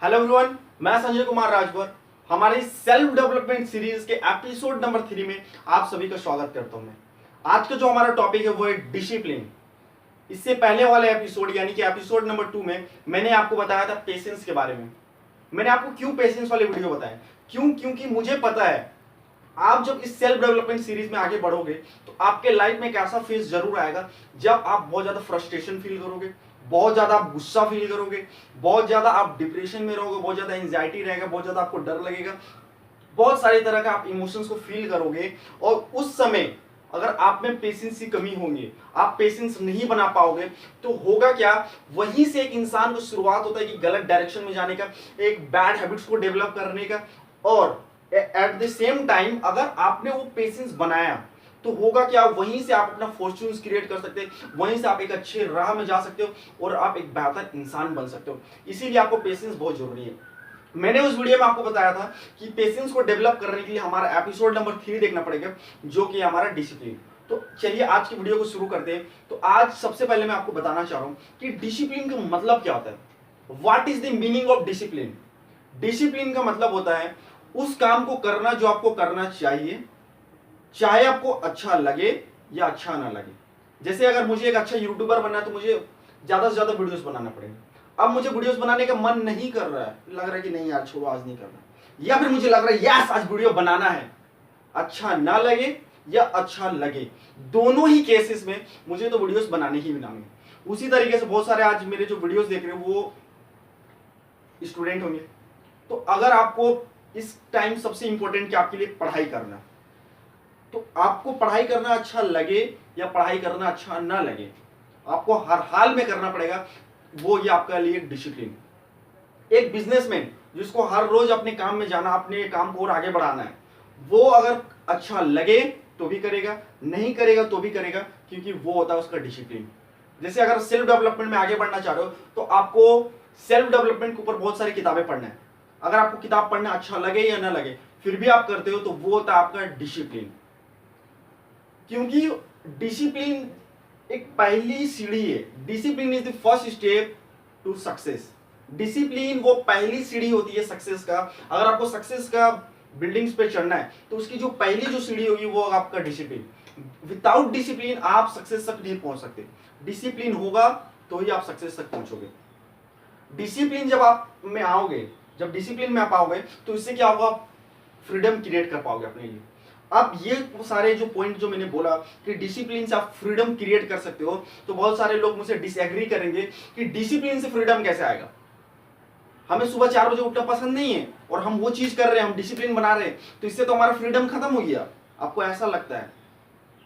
Hello everyone, मैं संजय कुमार राजभर हमारी self development series के एपिसोड नंबर 3 में आप सभी का स्वागत करता हूं। मैं आज का जो हमारा टॉपिक है वो है डिसिप्लिन। इससे पहले वाले एपिसोड यानी कि एपिसोड नंबर 2 में मैंने आपको बताया था पेशेंस के बारे में। मैंने आपको क्यों पेशेंस वाले वीडियो बताए, क्योंकि मुझे पता है आप जब इस सेल्फ डेवलपमेंट सीरीज में आगे बढ़ोगे तो आपके लाइफ में एक ऐसा फेज जरूर आएगा जब आप बहुत ज्यादा फ्रस्ट्रेशन फील करोगे, बहुत ज्यादा आप गुस्सा फील करोगे, बहुत ज्यादा आप डिप्रेशन में रहोगे, बहुत ज्यादा एंजाइटी रहेगा, बहुत ज्यादा आपको डर लगेगा, बहुत सारे तरह का आप इमोशंस को फील करोगे। और उस समय अगर आप में पेशेंस की कमी होगी, आप पेशेंस नहीं बना पाओगे, तो होगा क्या, वहीं से एक इंसान को शुरुआत होता है कि गलत डायरेक्शन में जाने का, एक बैड हैबिट्स को डेवलप करने का। और एट द सेम टाइम अगर आपने वो पेशेंस बनाया तो होगा क्या, वहीं से आप अपना फॉर्च्यून्स क्रिएट कर सकते हैं, वहीं से आप एक अच्छे राह में जा सकते हो और आप एक बेहतर इंसान बन सकते हो। इसीलिए आपको पेशेंस बहुत जरूरी है। मैंने उस वीडियो में आपको बताया था कि पेशेंस को डेवलप करने के लिए हमारा एपिसोड नंबर 3 देखना पड़ेगा, जो कि हमारा डिसिप्लिन। तो चलिए आज की वीडियो को शुरू करते हैं। तो आज सबसे पहले मैं आपको बताना चाह रहा हूं कि डिसिप्लिन का मतलब क्या होता है। What is the meaning of discipline. Discipline का मतलब होता है उस काम को करना जो आपको करना चाहिए, चाहे आपको अच्छा लगे या अच्छा ना लगे। जैसे अगर मुझे एक अच्छा यूट्यूबर बनना है तो मुझे ज्यादा से ज्यादा वीडियोस बनाना पड़ेगा। अब मुझे वीडियोस बनाने का मन नहीं कर रहा है, लग रहा है कि नहीं यार छोड़ो आज नहीं करना, या फिर मुझे लग रहा है यस आज वीडियो बनाना है। अच्छा ना लगे या अच्छा लगे, दोनों ही केसेस में मुझे तो वीडियोस बनाने ही बनाने। उसी तरीके से बहुत सारे आज मेरे जो वीडियोस देख रहे हो वो स्टूडेंट होंगे। तो अगर आपको इस टाइम सबसे इंपॉर्टेंट क्या आपके लिए पढ़ाई करना, तो आपको पढ़ाई करना अच्छा लगे या पढ़ाई करना अच्छा ना लगे, आपको हर हाल में करना पड़ेगा। वो ये आपका लिए डिसिप्लिन। एक बिजनेसमैन जिसको हर रोज अपने काम में जाना, अपने काम को और आगे बढ़ाना है, वो अगर अच्छा लगे तो भी करेगा, नहीं करेगा तो भी करेगा, क्योंकि वो होता है उसका डिसिप्लिन। जैसे अगर सेल्फ डेवलपमेंट में आगे बढ़ना चाह रहे हो तो आपको सेल्फ डेवलपमेंट के ऊपर बहुत सारी किताबें पढ़ना है। अगर आपको किताब पढ़ना अच्छा लगे या ना लगे फिर भी आप करते हो तो वो होता है आपका डिसिप्लिन। क्योंकि डिसिप्लिन एक पहली सीढ़ी है। Discipline is the first step to success. Discipline वो पहली सीढ़ी होती है सक्सेस का। अगर आपको सक्सेस का बिल्डिंग्स पे चढ़ना है तो उसकी जो पहली जो सीढ़ी होगी वो आपका डिसिप्लिन। विदाउट डिसिप्लिन आप सक्सेस तक नहीं पहुंच सकते। डिसिप्लिन होगा तो ही आप सक्सेस तक पहुंचोगे। डिसिप्लिन जब आप में आओगे, जब डिसिप्लिन में आप आओगे तो इससे क्या होगा, आप फ्रीडम क्रिएट कर पाओगे अपने लिए। अब ये सारे जो पॉइंट जो मैंने बोला कि डिसिप्लिन से आप फ्रीडम क्रिएट कर सकते हो, तो बहुत सारे लोग मुझसे डिसएग्री करेंगे कि डिसिप्लिन से फ्रीडम कैसे आएगा। हमें सुबह 4 बजे उठना पसंद नहीं है और हम वो चीज कर रहे हैं, हम डिसिप्लिन बना रहे हैं, तो इससे तो हमारा फ्रीडम खत्म हो गया। आपको ऐसा लगता है?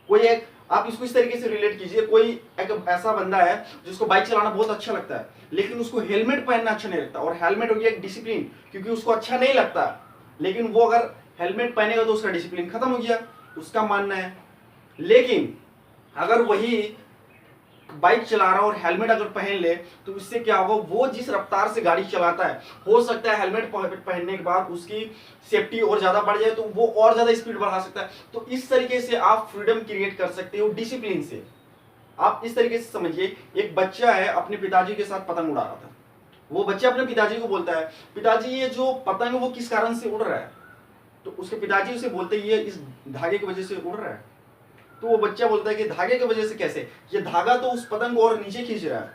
कोई एक आप इसको इस तरीके से रिलेट कीजिए, कोई एक ऐसा बंदा है जिसको बाइक चलाना बहुत अच्छा लगता है लेकिन उसको हेलमेट पहनना अच्छा नहीं लगता, और हेलमेट हो गया एक डिसिप्लिन, क्योंकि उसको अच्छा नहीं लगता, लेकिन वो अगर हेलमेट पहनेगा तो उसका डिसिप्लिन खत्म हो गया, उसका मानना है। लेकिन अगर वही बाइक चला रहा है और हेलमेट अगर पहन ले तो इससे क्या होगा, वो जिस रफ्तार से गाड़ी चलाता है, हो सकता है हेलमेट पहनने के बाद उसकी सेफ्टी और ज्यादा बढ़ जाए तो वो और ज्यादा स्पीड बढ़ा सकता है। तो इस तरीके से आप फ्रीडम क्रिएट कर सकते हो डिसिप्लिन से। आप इस तरीके से समझिए, एक बच्चा है अपने पिताजी के साथ पतंग उड़ा रहा था। वो बच्चा अपने पिताजी को बोलता है, पिताजी ये जो पतंग है वो किस कारण से उड़ रहा है। तो उसके पिताजी उसे बोलते हैं ये इस धागे की वजह से उड़ रहा है। तो वो बच्चा बोलता है कि धागे की वजह से कैसे, ये धागा तो उस पतंग को और नीचे खींच रहा है।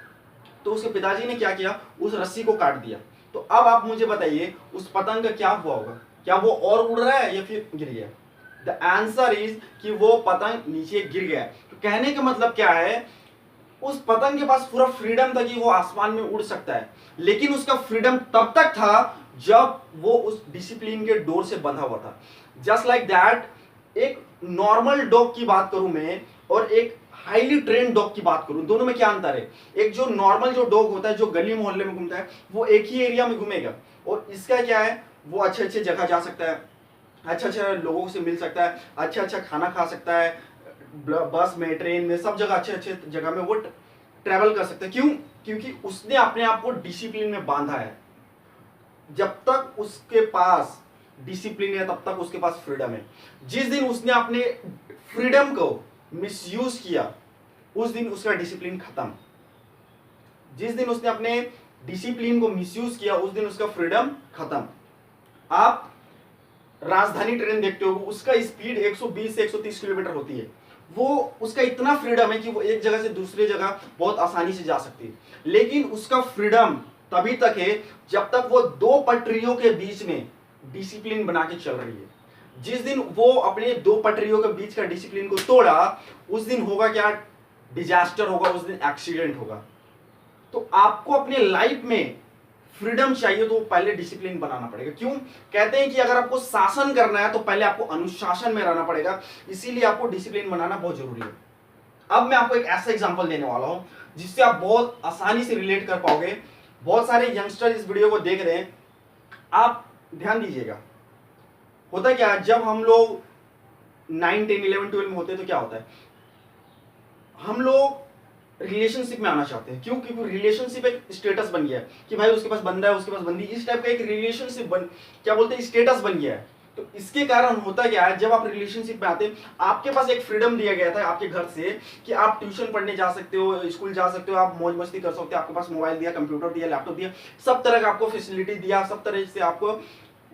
तो उसके पिताजी ने क्या किया, उस रस्सी को काट दिया। तो अब आप मुझे बताइए उस पतंग का क्या हुआ होगा, क्या वो और उड़ रहा है या फिर गिर गया। द आंसर इज कि वो पतंग नीचे गिर गया। तो कहने का मतलब क्या है, उस पतंग के पास पूरा फ्रीडम था कि वो आसमान में उड़ सकता है, लेकिन उसका फ्रीडम तब तक था जब वो उस डिसिप्लिन के डोर से बंधा हुआ था। जस्ट लाइक दैट, एक नॉर्मल डॉग की बात करूं मैं और एक हाईली ट्रेन्ड डॉग की बात करूं, दोनों में क्या अंतर है। एक जो नॉर्मल जो डॉग होता है जो गली मोहल्ले में घूमता है वो एक ही एरिया में घूमेगा, और इसका क्या है, वो अच्छे अच्छे जगह जा सकता है, अच्छा अच्छा लोगों से मिल सकता है, अच्छा अच्छा खाना खा सकता है, बस में ट्रेन में सब जगह अच्छे अच्छे जगह में वो ट्रेवल कर सकता है। क्यों? क्योंकि उसने अपने आप को डिसिप्लिन में बांधा है। जब तक उसके पास डिसिप्लिन है तब तक उसके पास फ्रीडम है। जिस दिन उसने अपने फ्रीडम को मिसयूज किया उस दिन उसका डिसिप्लिन खत्म। जिस दिन उसने अपने डिसिप्लिन को मिसयूज किया उस दिन उसका फ्रीडम खत्म। आप राजधानी ट्रेन देखते हो, उसका स्पीड 120 से 130 किलोमीटर होती है। वो उसका इतना फ्रीडम है कि वो एक जगह से दूसरी जगह बहुत आसानी से जा सकती है, लेकिन उसका फ्रीडम तभी तक है जब तक वो दो पटरियों के बीच में डिसिप्लिन बना के चल रही है। जिस दिन वो अपने दो पटरियों के बीच का डिसिप्लिन को तोड़ा, उस दिन होगा क्या, डिजास्टर होगा, उस दिन एक्सीडेंट होगा। तो आपको अपने लाइफ में फ्रीडम चाहिए तो पहले डिसिप्लिन बनाना पड़ेगा। क्यों कहते हैं कि अगर आपको शासन करना है तो पहले आपको अनुशासन में रहना पड़ेगा, इसीलिए आपको डिसिप्लिन बनाना बहुत जरूरी है। अब मैं आपको एक ऐसा एग्जांपल देने वाला हूं जिससे आप बहुत आसानी से रिलेट कर पाओगे। बहुत सारे यंगस्टर इस वीडियो को देख रहे हैं, आप ध्यान दीजिएगा। होता क्या, जब हम लोग 9, 10, 11, 12 में होते हैं तो क्या होता है, हम लोग रिलेशनशिप में आना चाहते हैं। क्यों? क्योंकि रिलेशनशिप एक स्टेटस बन गया है कि भाई उसके पास बंदा है, उसके पास बंदी, इस टाइप का एक रिलेशनशिप क्या बोलते हैं, स्टेटस बन गया है। तो इसके कारण होता क्या है, जब आप रिलेशनशिप में आते हैं, आपके पास एक फ्रीडम दिया गया था आपके घर से कि आप ट्यूशन पढ़ने जा सकते हो, स्कूल जा सकते हो, आप मौज मस्ती कर सकते हो, आपके पास मोबाइल दिया, कंप्यूटर दिया, लैपटॉप दिया, सब तरह का आपको फैसिलिटी दिया, सब तरह से आपको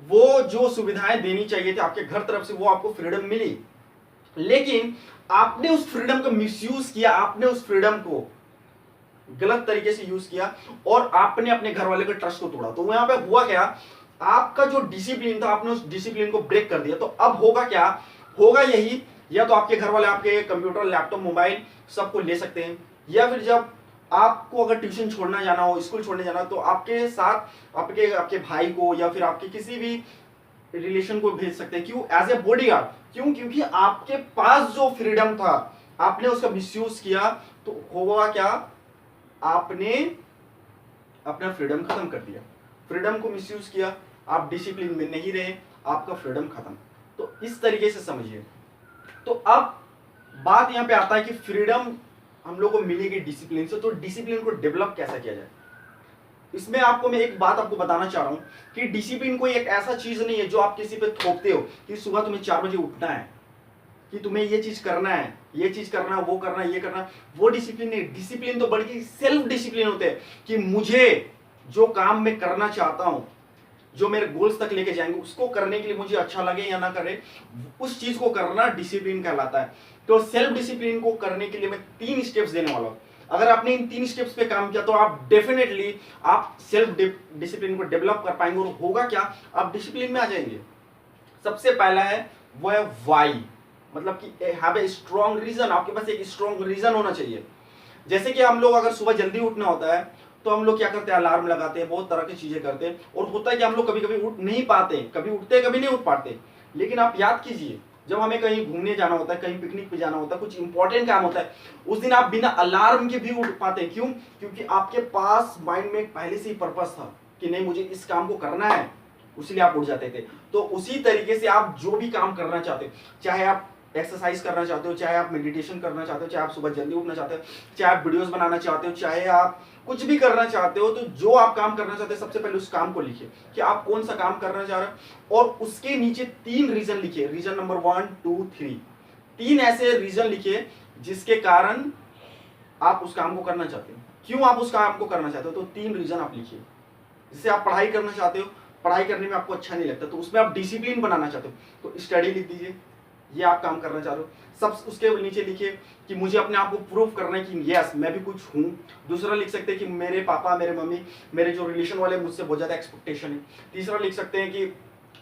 वो जो सुविधाएं देनी चाहिए थी आपके घर तरफ से, वो आपको फ्रीडम मिली। लेकिन आपने उस फ्रीडम का मिसयूज किया, आपने उस फ्रीडम को गलत तरीके से यूज किया और आपने अपने घर वाले के ट्रस्ट को तोड़ा। तो यहां पे हुआ क्या, आपका जो डिसिप्लिन था आपने उस डिसिप्लिन को ब्रेक कर दिया। तो अब होगा क्या, होगा यही, या तो आपके घर वाले आपके कंप्यूटर, लैपटॉप, मोबाइल सबको ले सकते हैं, या फिर जब आपको अगर ट्यूशन छोड़ना जाना हो, स्कूल छोड़ने जाना हो, तो आपके साथ आपके आपके भाई को या फिर आपके किसी भी रिलेशन को भेज सकते हैं। क्यों? As a bodyguard. क्यों? क्योंकि आपके पास जो फ्रीडम था आपने उसका मिसयूज किया। तो होगा क्या, आपने अपना फ्रीडम खत्म कर दिया, फ्रीडम को मिसयूज किया, आप डिसिप्लिन में नहीं रहे, आपका फ्रीडम खत्म। तो इस तरीके से समझिए। तो अब बात यहां पे आता है कि फ्रीडम हम लोग को मिलेगी डिसिप्लिन से, तो डिसिप्लिन को डेवलप कैसा किया जाए। इसमें आपको मैं एक बात आपको बताना चाह रहा हूं कि डिसिप्लिन कोई एक ऐसा चीज नहीं है जो आप किसी पे थोपते हो कि सुबह तुम्हें 4 बजे उठना है, कि तुम्हें ये चीज करना है, ये चीज करना है, वो करना है, ये करना है, वो डिसिप्लिन नहीं। डिसिप्लिन तो बल्कि सेल्फ डिसिप्लिन होते हैं कि मुझे जो काम मैं करना चाहता हूं, जो मेरे गोल्स तक लेके जाएंगे, उसको करने के लिए मुझे अच्छा लगे या ना करे, उस चीज को करना डिसिप्लिन कहलाता है। तो सेल्फ डिसिप्लिन को करने के लिए मैं 3 स्टेप्स देने वाला हूं। अगर आपने इन 3 स्टेप्स पे काम किया तो आप डेफिनेटली आप सेल्फ डिसिप्लिन को डेवलप कर पाएंगे और होगा क्या, आप डिसिप्लिन में आ जाएंगे। सबसे पहला है वो है वाई, मतलब कि हैव ए स्ट्रॉन्ग रीजन। आपके पास एक स्ट्रॉन्ग रीजन होना चाहिए। जैसे कि हम लोग अगर सुबह जल्दी उठना होता है तो हम लोग क्या करते हैं, अलार्म लगाते हैं, बहुत तरह की चीजें करते हैं, और होता है कि हम लोग कभी कभी उठ नहीं पाते, कभी उठते कभी नहीं उठ पाते। लेकिन आप याद कीजिए, जब हमें कहीं घूमने जाना होता है, कहीं पिकनिक पे जाना होता है, कुछ इंपॉर्टेंट काम होता है, उस दिन आप बिना अलार्म के भी उठ पाते हैं। क्यों? क्योंकि आपके पास माइंड में पहले से ही पर्पस था कि नहीं मुझे इस काम को करना है, इसलिए आप उठ जाते थे। तो उसी तरीके से आप जो भी काम करना चाहते हो, चाहे आप एक्सरसाइज करना चाहते हो, चाहे आप मेडिटेशन करना चाहते हो, चाहे आप सुबह जल्दी उठना चाहते हो, चाहे आप वीडियोस बनाना चाहते हो, चाहे आप कुछ भी करना चाहते हो, तो जो आप काम करना चाहते हो सबसे पहले उस काम को लिखिए कि आप कौन सा काम करना चाह रहे हो, और उसके नीचे 3 रीजन लिखिए। रीजन नंबर 1, 2, 3, 3 ऐसे रीजन लिखिए जिसके कारण आप उस काम को करना चाहते हो। क्यों आप उस काम को करना चाहते हो, तो 3 रीजन आप लिखिए। जैसे आप पढ़ाई करना चाहते हो, पढ़ाई करने में आपको अच्छा नहीं लगता, तो उसमें आप डिसिप्लिन बनाना चाहते हो, तो स्टडी लिख दीजिए, ये आप काम करना चाह रहे हो। सब उसके नीचे लिखिए कि मुझे अपने आप को प्रूव करना है कि यस मैं भी कुछ हूँ। दूसरा लिख सकते हैं कि मेरे पापा, मेरे मम्मी, मेरे जो रिलेशन वाले मुझसे बहुत ज़्यादा एक्सपेक्टेशन है। तीसरा लिख सकते हैं कि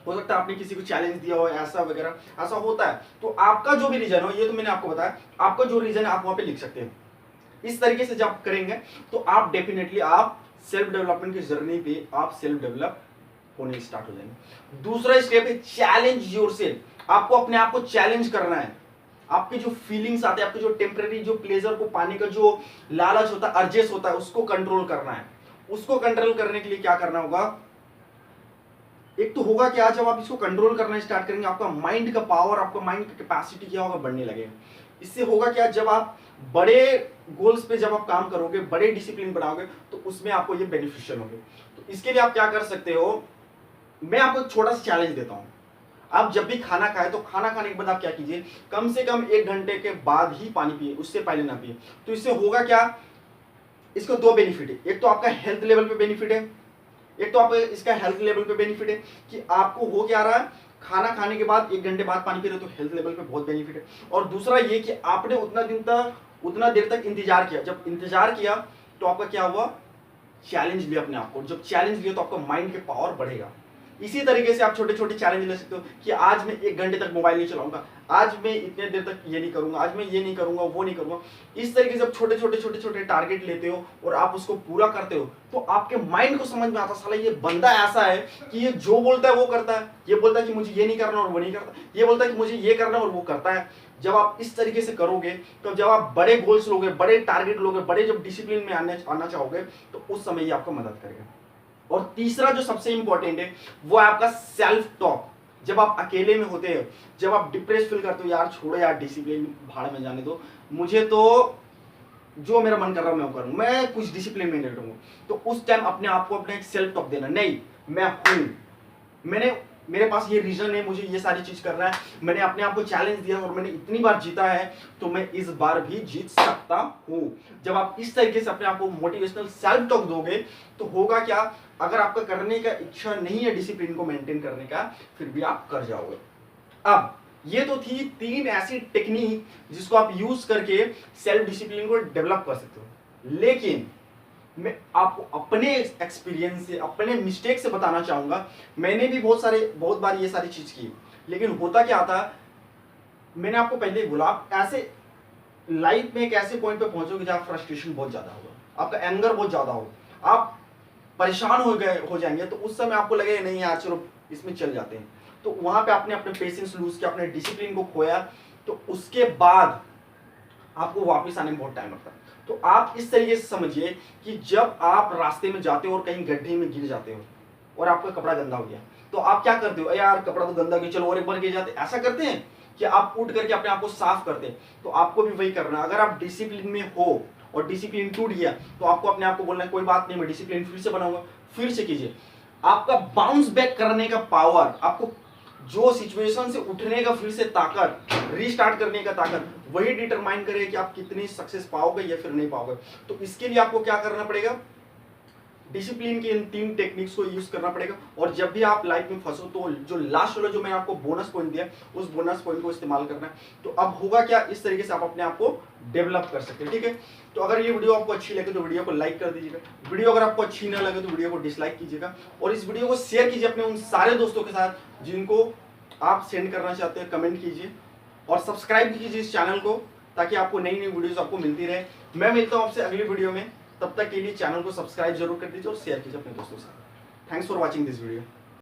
हो सकता है आपने किसी को चैलेंज दिया हो, ऐसा वगैरह, ऐसा होता है। तो आपका जो भी रीजन हो, ये तो मैंने आपको बताया, आपका जो रीजन है आप वहाँ पे लिख सकते हैं। इस तरीके से जब आप करेंगे तो आप डेफिनेटली आप सेल्फ डेवलपमेंट की जर्नी पे आप सेल्फ डेवलप होने स्टार्ट हो जाएंगे। दूसरा स्टेप है चैलेंज योरसेल्फ। आपको अपने आप को चैलेंज करना है। आपके जो फीलिंग्स आते हैं, आपके जो टेम्परेरी जो प्लेजर को पाने का जो लालच होता है, अर्जेस होता है, उसको कंट्रोल करना है। उसको कंट्रोल करने के लिए क्या करना होगा, एक तो होगा क्या, जब आप इसको कंट्रोल करना स्टार्ट करेंगे आपका माइंड का पावर, आपका माइंड का कैपेसिटी क्या होगा, बढ़ने लगेगा। इससे होगा क्या, जब आप बड़े गोल्स पे जब आप काम करोगे, बड़े डिसिप्लिन बनाओगे, तो उसमें आपको ये बेनिफिशियल होंगे। तो इसके लिए आप क्या कर सकते हो, मैं आपको एक छोटा सा चैलेंज देता हूं। आप जब भी खाना खाए तो खाना खाने के बाद आप क्या कीजिए, कम से कम 1 घंटे के बाद ही पानी पिए, उससे पहले ना पिए। तो इससे होगा क्या, इसको दो बेनिफिट है, एक तो आपका हेल्थ लेवल पे बेनिफिट है, एक तो आप इसका हेल्थ लेवल पे बेनिफिट है कि आपको हो क्या रहा है, खाना खाने के बाद 1 घंटे बाद पानी पी रहे हो तो हेल्थ लेवल पे बहुत बेनिफिट है। और दूसरा ये कि आपने उतना देर तक इंतजार किया, जब इंतजार किया तो आपका क्या हुआ, चैलेंज लिया अपने आप को, जब चैलेंज लिया तो आपका माइंड के पावर बढ़ेगा। इसी तरीके से आप छोटे छोटे चैलेंज ले सकते हो कि आज मैं 1 घंटे तक मोबाइल नहीं चलाऊंगा, आज मैं इतने देर तक ये नहीं करूंगा, आज मैं ये नहीं करूंगा, वो नहीं करूंगा। इस तरीके से आप छोटे छोटे टारगेट लेते हो और आप उसको पूरा करते हो तो आपके माइंड को समझ में आता साला ये बंदा ऐसा है कि ये जो बोलता है वो करता है, ये बोलता है कि मुझे ये नहीं करना और वो नहीं करता, ये बोलता है कि मुझे ये करना और वो करता है। जब आप इस तरीके से करोगे तो जब आप बड़े गोल्स लोगे, बड़े टारगेट लोगे, बड़े जब डिसिप्लिन में आना चाहोगे तो उस समय ये आपको मदद करेगा। और तीसरा जो सबसे इंपॉर्टेंट है वो है आपका सेल्फ टॉक। जब आप अकेले में होते हैं, जब आप डिप्रेस फील करते हो, यार छोड़ो यार डिसिप्लिन भाड़ में जाने दो, मुझे तो जो मेरा मन कर रहा है मैं वो करूँ, मैं कुछ डिसिप्लिन में नहीं रहूंगा, तो उस टाइम अपने आप को अपना एक सेल्फ टॉक देना, नहीं मैं हूं, मेरे पास ये रीजन है, मुझे ये सारी चीज करना है, मैंने अपने आप को चैलेंज दिया और मैंने इतनी बार जीता है तो मैं इस बार भी जीत सकता हूं। जब आप इस तरीके से अपने आप को मोटिवेशनल सेल्फ टॉक दोगे तो होगा क्या, अगर आपका करने का इच्छा नहीं है डिसिप्लिन को मेंटेन करने का, फिर भी आप कर जाओगे। अब ये तो थी 3 ऐसी टेक्निक जिसको आप यूज करके सेल्फ डिसिप्लिन को डेवलप कर सकते हो। लेकिन मैं आपको अपने एक्सपीरियंस से, अपने मिस्टेक से बताना चाहूंगा, मैंने भी बहुत बार ये सारी चीज की, लेकिन होता क्या था, मैंने आपको पहले ही बोला, आप ऐसे लाइफ में एक ऐसे पॉइंट पे पहुंचोगे जहां फ्रस्ट्रेशन बहुत ज्यादा होगा, आपका एंगर बहुत ज्यादा होगा, आप परेशान हो जाएंगे, तो उस समय आपको लगेगा नहीं यार चलो इसमें चल जाते हैं, तो वहां पे आपने अपने पेशेंस लूज किया, अपने डिसिप्लिन को खोया, तो उसके बाद आपको वापस आने में बहुत टाइम लगता है। तो आप इस तरीके से समझिए कि जब आप रास्ते में जाते हो और कहीं गड्ढे में गिर जाते हो और आपका कपड़ा गंदा हो गया, तो आप क्या करते हो, यार कपड़ा तो गंदा गया चलो और एक बार गिर जाते, ऐसा करते हैं कि आप उठ करके अपने आप को साफ करते हैं। तो आपको भी वही करना है, अगर आप डिसिप्लिन में हो और डिसिप्लिन टूट गया तो आपको अपने आप को बोलना है कोई बात नहीं, मैं डिसिप्लिन फिर से बनाऊंगा, फिर से कीजिए। आपका बाउंस बैक करने का पावर, आपको जो सिचुएशन से उठने का फिर से ताकत, रीस्टार्ट करने का ताकत, वही डिटरमाइन करे कि आप कितनी सक्सेस पाओगे या फिर नहीं पाओगे। तो इसके लिए आपको क्या करना पड़ेगा, डिसिप्लिन की इन 3 टेक्निक्स को यूज करना पड़ेगा। और जब भी आप लाइफ में फंसो तो जो लास्ट वाला जो मैंने आपको बोनस पॉइंट दिया, उस बोनस पॉइंट को इस्तेमाल करना है। तो अब होगा क्या, इस तरीके से आप अपने आप को डेवलप कर सकते हैं, ठीक है। तो अगर ये वीडियो आपको अच्छी लगे तो वीडियो को लाइक कर दीजिएगा, वीडियो अगर आपको अच्छी ना लगे तो वीडियो को डिसलाइक कीजिएगा, और इस वीडियो को शेयर कीजिए अपने उन सारे दोस्तों के साथ जिनको आप सेंड करना चाहते हैं, कमेंट कीजिए और सब्सक्राइब कीजिए इस चैनल को, ताकि आपको नई नई वीडियोस आपको मिलती रहे। मैं मिलता हूं आपसे अगली वीडियो में, तब तक के लिए चैनल को सब्सक्राइब जरूर कर दीजिए और शेयर कीजिए अपने दोस्तों के साथ। Thanks for watching this video.